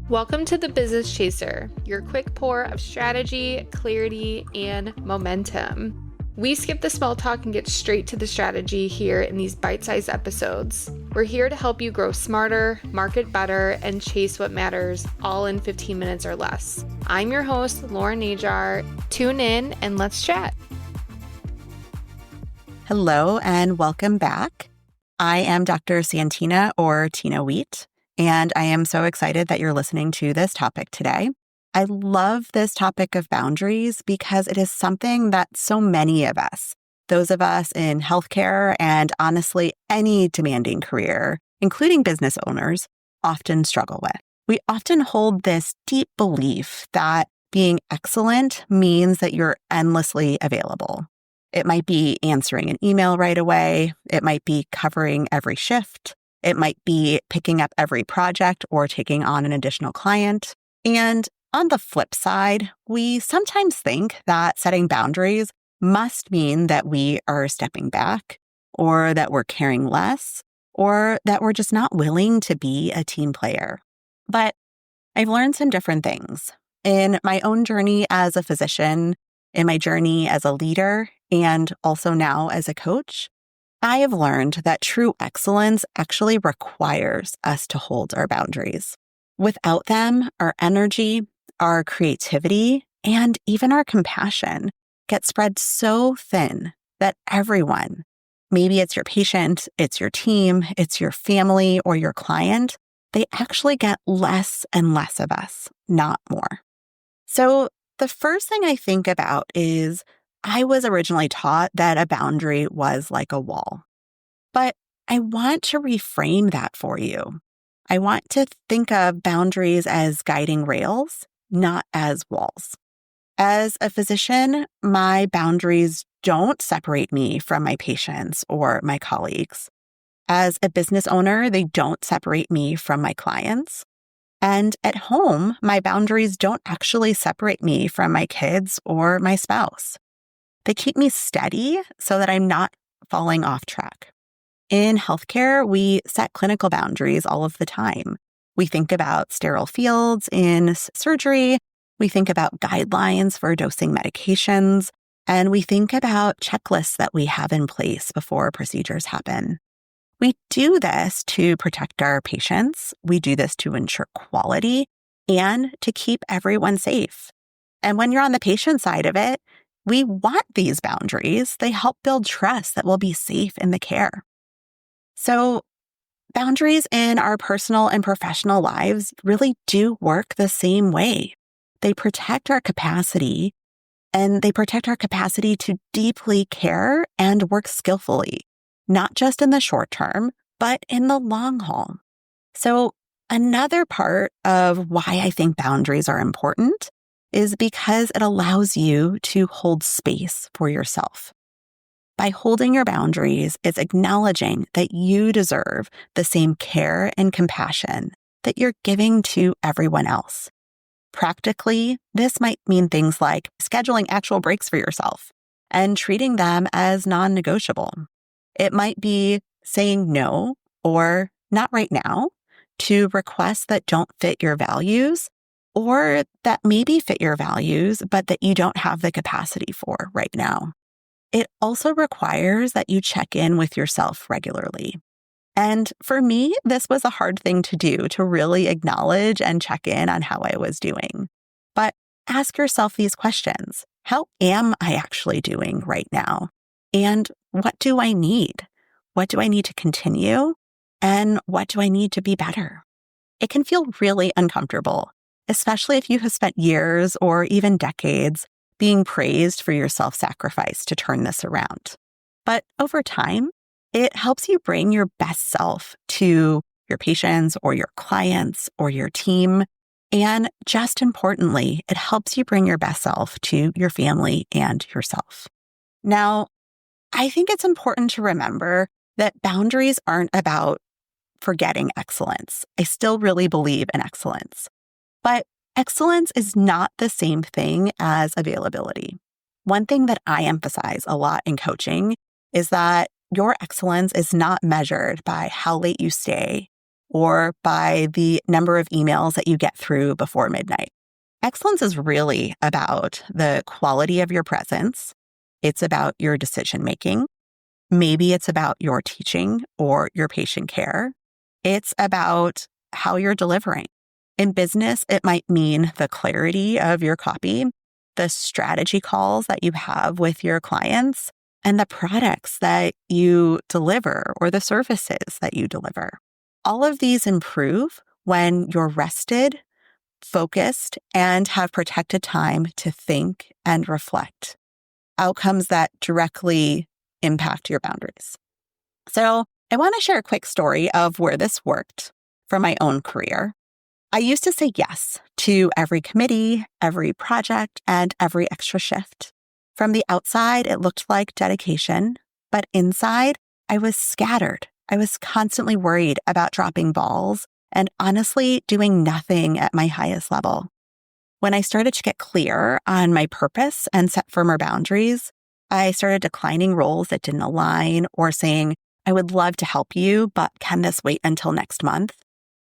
Welcome to the Business Chaser, your quick pour of strategy, clarity, and momentum. We skip the small talk and get straight to the strategy here in these bite-sized episodes. We're here to help you grow smarter, market better, and chase what matters, all in 15 minutes or less. I'm your host, Lauren Najar. Tune in and let's chat. Hello and welcome back. I am Dr. Santina or Tina Wheat, and I am so excited that you're listening to this topic today. I love this topic of boundaries because it is something that so many of us, those of us in healthcare and honestly any demanding career, including business owners, often struggle with. We often hold this deep belief that being excellent means that you're endlessly available. It might be answering an email right away. It might be covering every shift. It might be picking up every project or taking on an additional client. And on the flip side, we sometimes think that setting boundaries must mean that we are stepping back, or that we're caring less, or that we're just not willing to be a team player. But I've learned some different things. In my own journey as a physician, in my journey as a leader, and also now as a coach, I have learned that true excellence actually requires us to hold our boundaries. Without them, our energy, our creativity, and even our compassion get spread so thin that everyone, maybe it's your patient, it's your team, it's your family, or your client, they actually get less and less of us, not more. So the first thing I think about is I was originally taught that a boundary was like a wall. But I want to reframe that for you. I want to think of boundaries as guiding rails, not as walls. As a physician, my boundaries don't separate me from my patients or my colleagues. As a business owner, they don't separate me from my clients. And at home, my boundaries don't actually separate me from my kids or my spouse. They keep me steady so that I'm not falling off track. In healthcare, we set clinical boundaries all of the time. We think about sterile fields in surgery. We think about guidelines for dosing medications. And we think about checklists that we have in place before procedures happen. We do this to protect our patients. We do this to ensure quality and to keep everyone safe. And when you're on the patient side of it, we want these boundaries. They help build trust that we'll be safe in the care. So boundaries in our personal and professional lives really do work the same way. They protect our capacity, and they protect our capacity to deeply care and work skillfully, not just in the short term, but in the long haul. So another part of why I think boundaries are important is because it allows you to hold space for yourself. By holding your boundaries, it's acknowledging that you deserve the same care and compassion that you're giving to everyone else. Practically, this might mean things like scheduling actual breaks for yourself and treating them as non-negotiable. It might be saying no or not right now to requests that don't fit your values, or that maybe fit your values, but that you don't have the capacity for right now. It also requires that you check in with yourself regularly. And for me, this was a hard thing to do, to really acknowledge and check in on how I was doing. But ask yourself these questions. How am I actually doing right now? And what do I need? What do I need to continue? And what do I need to be better? It can feel really uncomfortable, especially if you have spent years or even decades being praised for your self-sacrifice to turn this around. But over time, it helps you bring your best self to your patients or your clients or your team. And just importantly, it helps you bring your best self to your family and yourself. Now, I think it's important to remember that boundaries aren't about forgetting excellence. I still really believe in excellence. But excellence is not the same thing as availability. One thing that I emphasize a lot in coaching is that your excellence is not measured by how late you stay or by the number of emails that you get through before midnight. Excellence is really about the quality of your presence. It's about your decision making. Maybe it's about your teaching or your patient care. It's about how you're delivering. In business, it might mean the clarity of your copy, the strategy calls that you have with your clients, and the products that you deliver or the services that you deliver. All of these improve when you're rested, focused, and have protected time to think and reflect. Outcomes that directly impact your boundaries. So I want to share a quick story of where this worked from my own career. I used to say yes to every committee, every project, and every extra shift. From the outside, it looked like dedication, but inside, I was scattered. I was constantly worried about dropping balls and honestly doing nothing at my highest level. When I started to get clear on my purpose and set firmer boundaries, I started declining roles that didn't align or saying, I would love to help you, but can this wait until next month?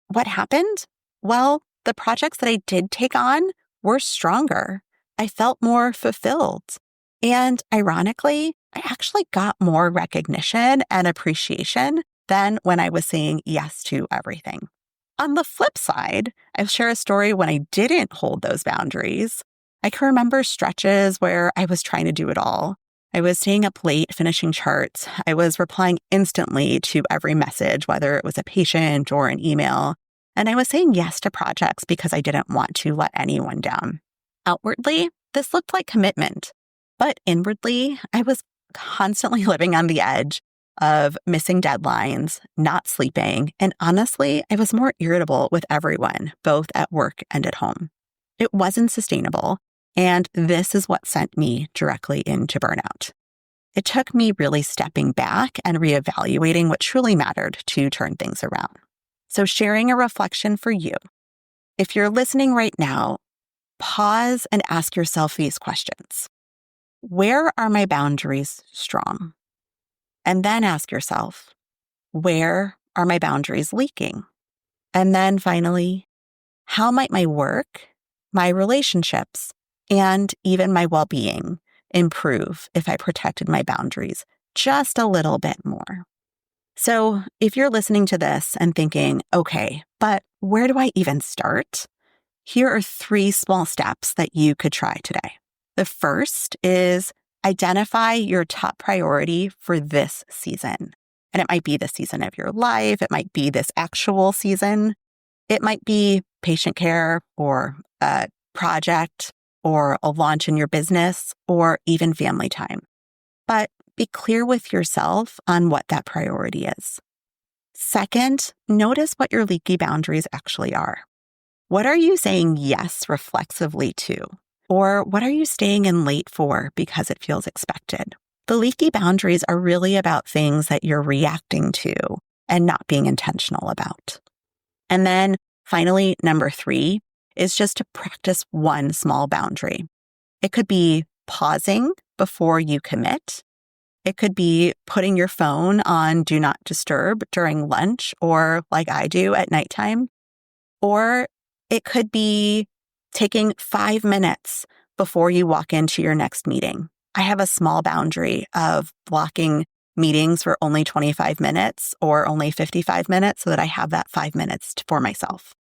What happened? Well, the projects that I did take on were stronger. I felt more fulfilled. And ironically, I actually got more recognition and appreciation than when I was saying yes to everything. On the flip side, I'll share a story when I didn't hold those boundaries. I can remember stretches where I was trying to do it all. I was staying up late finishing charts. I was replying instantly to every message, whether it was a patient or an email. And I was saying yes to projects because I didn't want to let anyone down. Outwardly, this looked like commitment. But inwardly, I was constantly living on the edge of missing deadlines, not sleeping, and honestly, I was more irritable with everyone, both at work and at home. It wasn't sustainable, and this is what sent me directly into burnout. It took me really stepping back and reevaluating what truly mattered to turn things around. So sharing a reflection for you. If you're listening right now, pause and ask yourself these questions. Where are my boundaries strong? And then ask yourself, where are my boundaries leaking? And then finally, how might my work, my relationships, and even my well-being improve if I protected my boundaries just a little bit more? So if you're listening to this and thinking, okay, but where do I even start? Here are 3 small steps that you could try today. The first is identify your top priority for this season. And it might be the season of your life. It might be this actual season. It might be patient care or a project or a launch in your business or even family time. But be clear with yourself on what that priority is. Second, notice what your leaky boundaries actually are. What are you saying yes reflexively to? Or what are you staying in late for because it feels expected? The leaky boundaries are really about things that you're reacting to and not being intentional about. And then finally, number 3 is just to practice one small boundary. It could be pausing before you commit. It could be putting your phone on Do Not Disturb during lunch or like I do at nighttime. Or it could be taking 5 minutes before you walk into your next meeting. I have a small boundary of blocking meetings for only 25 minutes or only 55 minutes so that I have that 5 minutes for myself.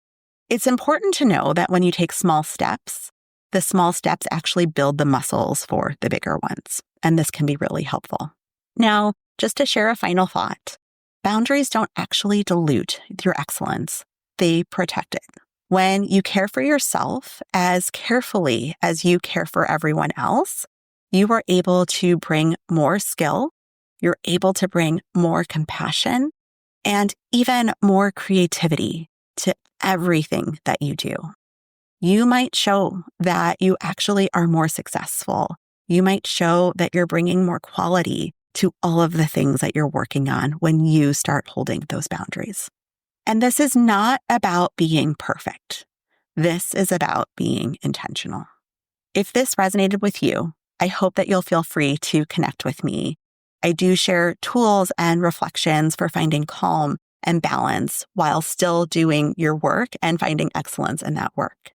It's important to know that when you take small steps, the small steps actually build the muscles for the bigger ones. And this can be really helpful. Now, just to share a final thought, boundaries don't actually dilute your excellence. They protect it. When you care for yourself as carefully as you care for everyone else, you are able to bring more skill, you're able to bring more compassion, and even more creativity to everything that you do. You might show that you actually are more successful. You might show that you're bringing more quality to all of the things that you're working on when you start holding those boundaries. And this is not about being perfect. This is about being intentional. If this resonated with you, I hope that you'll feel free to connect with me. I do share tools and reflections for finding calm and balance while still doing your work and finding excellence in that work.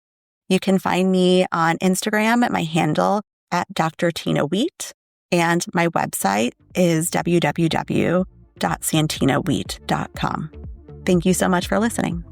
You can find me on Instagram at my handle at Dr. Tina Wheat, and my website is www.santinawheat.com. Thank you so much for listening.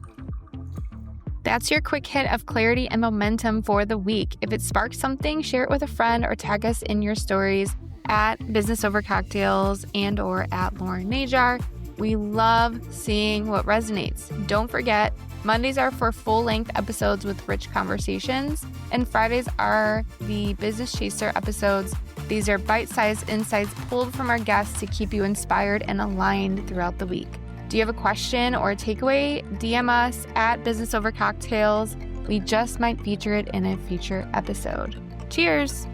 That's your quick hit of clarity and momentum for the week. If it sparks something, share it with a friend or tag us in your stories at Business Over Cocktails and or at Lauren Najar. We love seeing what resonates. Don't forget, Mondays are for full-length episodes with rich conversations, and Fridays are the Business Chaser episodes. These are bite-sized insights pulled from our guests to keep you inspired and aligned throughout the week. Do you have a question or a takeaway? DM us at Business Over Cocktails. We just might feature it in a future episode. Cheers!